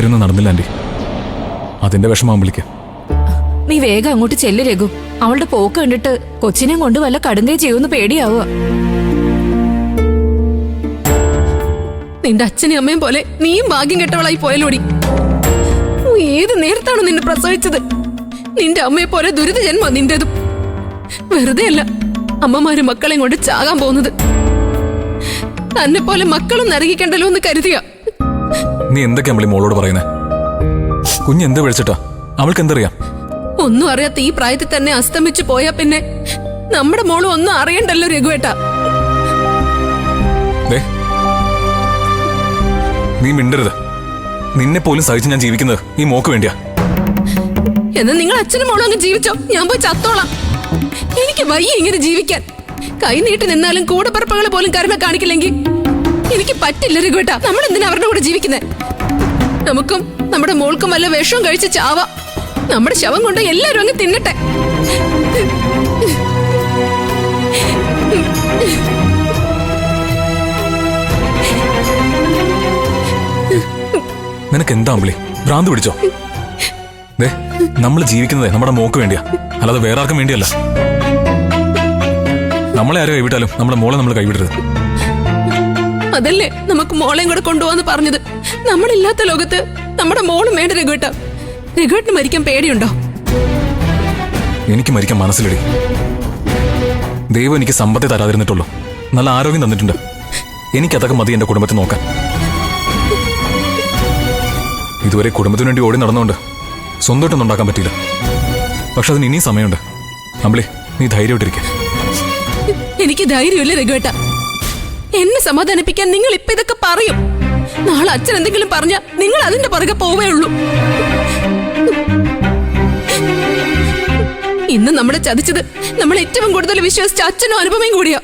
കാര്യമൊന്നും നടന്നില്ല ആന്റി. അതിന്റെ വിഷമം വിളിക്ക. നീ വേഗം അങ്ങോട്ട് ചെല്ലു രഘു. അവളുടെ പോക്ക് കണ്ടിട്ട് കൊച്ചിനെ കൊണ്ട് വല്ല കടുങ്കൈ ചെയ്യുമെന്ന് പേടിയാവുക. നിന്റെ അച്ഛനും അമ്മയും പോലെ നീയും ഭാഗ്യം കെട്ടവളായി പോയലോടി. ഏത് നേരത്താണ് നിന്നെ പ്രസവിച്ചത്? നിന്റെ അമ്മയെ പോലെ ദുരിത ജന്മ നിന്റേതും. വെറുതെ അല്ല അമ്മമാര് മക്കളെയും കൊണ്ട് ചാകാൻ പോകുന്നത്. തന്നെ പോലെ മക്കളും നരകിക്കണ്ടല്ലോ എന്ന് കരുതിയ. നീ എന്തൊക്കെയാ അമ്പിളി മോളോട് പറയുന്നേ? കുഞ്ഞ് എന്ത് വിളിച്ചിട്ടാ? അവൾക്ക് എന്തറിയാം? ഒന്നും അറിയാത്ത ഈ പ്രായത്തിൽ തന്നെ അസ്തമിച്ചു പോയാ പിന്നെ നമ്മുടെ മോള് ഒന്നും അറിയണ്ടല്ലോ രഘുവേട്ടാ. നീ മിണ്ടരുത്. നിന്നെ പോലും സഹിച്ച് ഞാൻ ജീവിക്കുന്നത് ഈ മോക്ക് വേണ്ടിയാ. എന്നാ നിങ്ങൾ അച്ഛനും മോളും അങ്ങ് ജീവിച്ചോ, ഞാൻ പോയി ചത്തോളാം. എനിക്ക് വയ്യ ഇങ്ങനെ ജീവിക്കാൻ. കൈ നീട്ടി നിന്നാലും കൂടപ്പറപ്പുകൾ പോലും കരുണ കാണിക്കില്ലെങ്കിൽ എനിക്ക് പറ്റില്ല രഘുവേട്ടാ. നമ്മൾ എന്തിനാ അവരുടെ കൂടെ ജീവിക്കുന്നത്? നമുക്കും നമ്മുടെ മോൾക്കും വല്ല വിഷവും കഴിച്ച് ചാവാ. നമ്മുടെ ശവം കൊണ്ട് എല്ലാരും അങ്ങ് തിന്നട്ടെ. നിനക്ക് എന്താ അമ്പിളി, ഭ്രാന്ത് പിടിച്ചോ? നമ്മൾ ജീവിക്കുന്നത് നമ്മുടെ മോക്ക് വേണ്ടിയാ, അല്ലാതെ വേറെ ആർക്കും വേണ്ടിയല്ല. നമ്മളെ ആരും കൈവിട്ടാലും നമ്മുടെ മോളെ നമ്മൾ കൈവിടരുത്. അതല്ലേ നമുക്ക് മോളെയും കൂടെ കൊണ്ടുപോകാന്ന് പറഞ്ഞത്. നമ്മളില്ലാത്ത ലോകത്ത് നമ്മുടെ മോളും വേണ്ട രഘുവേട്ട. രഘുവേട്ടന് മരിക്കാൻ പേടിയുണ്ടോ? എനിക്ക് മരിക്കാൻ മനസ്സിലടി. ദൈവം എനിക്ക് സമ്പത്തെ തരാതിരുന്നിട്ടുള്ളൂ, നല്ല ആരോഗ്യം തന്നിട്ടുണ്ട്. എനിക്കതൊക്കെ മതി എന്റെ കുടുംബത്തെ നോക്കാൻ. ഇതുവരെ കുടുംബത്തിന് വേണ്ടി ഓടി നടന്നുകൊണ്ട് സ്വന്തമായിട്ടൊന്നും ഉണ്ടാക്കാൻ പറ്റിയില്ല. പക്ഷെ അതിന് ഇനിയും സമയമുണ്ട്. അമ്പിളി, നീ ധൈര്യമായിട്ടിരിക്ക. എനിക്ക് ധൈര്യമില്ല രഘുവേട്ട. എന്നെ സമാധാനിപ്പിക്കാൻ നിങ്ങൾ ഇപ്പൊ ഇതൊക്കെ പറയും. നാളെ അച്ഛൻ എന്തെങ്കിലും പറഞ്ഞാൽ നിങ്ങൾ അതിന്റെ പുറകെ പോവേ ഉള്ളൂ. ഇന്ന് നമ്മളെ ചതിച്ചത് നമ്മൾ ഏറ്റവും കൂടുതൽ വിശ്വസിച്ച അച്ഛനും അനുപമയും കൂടിയാ.